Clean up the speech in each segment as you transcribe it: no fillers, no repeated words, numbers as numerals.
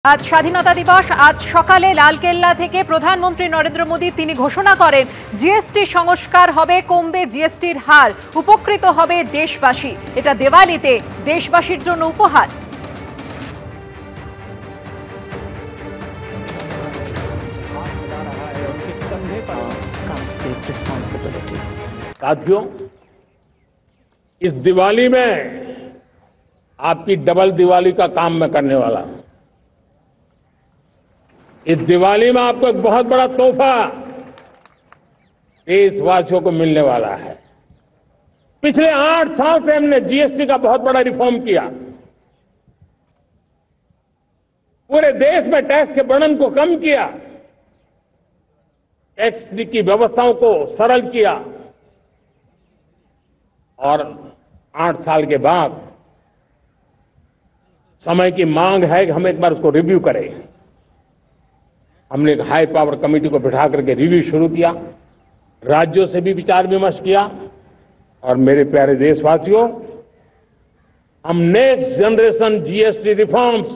आज স্বাধীনতা দিবস। আজ সকালে লালকেল্লা থেকে প্রধানমন্ত্রী নরেন্দ্র মোদী তিনি ঘোষণা করেন জিএসটি সংস্কার হবে, কমবে জিএসটির হার, উপকৃত হবে দেশবাসী। এটা দিওয়ালিতে দেশবাসীর জন্য উপহার। साथियों, इस दिवाली में आपकी डबल दिवाली का काम मैं करने वाला हूं। इस दिवाली में आपको एक बहुत बड़ा तोहफा देशवासियों को मिलने वाला है। पिछले 8 साल से हमने जीएसटी का बहुत बड़ा रिफॉर्म किया। पूरे देश में टैक्स के बर्डन को कम किया, टैक्स की व्यवस्थाओं को सरल किया और 8 साल के बाद समय की मांग है कि हम एक बार उसको रिव्यू करें। हमने एक हाई पावर कमेटी को बिठा करके रिव्यू शुरू किया, राज्यों से भी विचार विमर्श किया और मेरे प्यारे देशवासियों, हम नेक्स्ट जनरेशन जीएसटी रिफॉर्म्स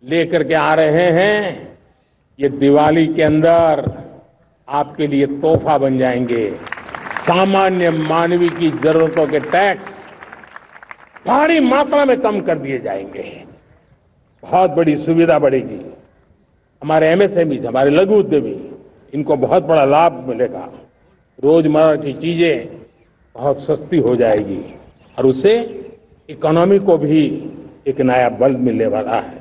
लेकर के आ रहे हैं। ये दिवाली के अंदर आपके लिए तोहफा बन जाएंगे। सामान्य मानवीय की जरूरतों के टैक्स भारी मात्रा में कम कर दिए जाएंगे। बहुत बड़ी सुविधा बढ़ेगी। हमारे एमएसएमई, हमारे लघु उद्यमी, इनको बहुत बड़ा लाभ मिलेगा। रोजमर्रा की चीजें बहुत सस्ती हो जाएगी और उससे इकोनॉमी को भी एक नया बल मिलने वाला है।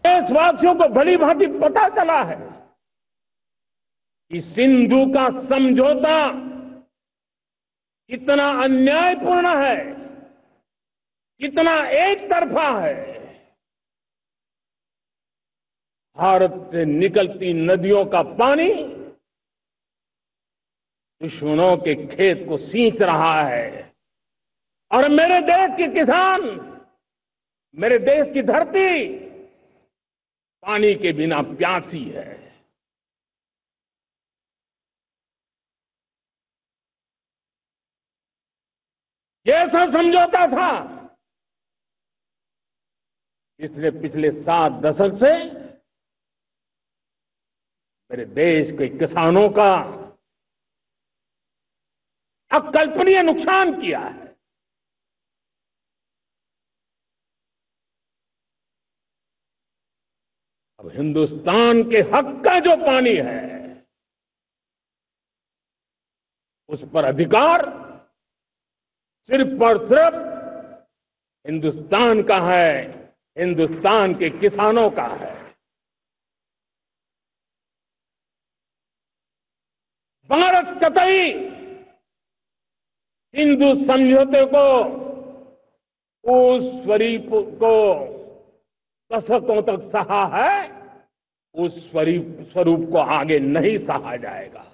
देशवासियों को भली भांति पता चला है कि सिंधु का समझौता कितना अन्यायपूर्ण है, कितना एक तरफा है। भारत से निकलती नदियों का पानी दुश्मनों के खेत को सींच रहा है और मेरे देश के किसान, मेरे देश की धरती पानी के बिना प्यासी है। ये ऐसा समझौता था इसलिए पिछले 7 दशक से मेरे देश के किसानों का अकल्पनीय नुकसान किया है। अब हिंदुस्तान के हक का जो पानी है उस पर अधिकार सिर्फ और सिर्फ हिंदुस्तान का है, हिंदुस्तान के किसानों का है। भारत कतई सिंधु समझौते को, उस स्वरूप को दशकों तक सहा है, उस स्वरूप को आगे नहीं सहा जाएगा।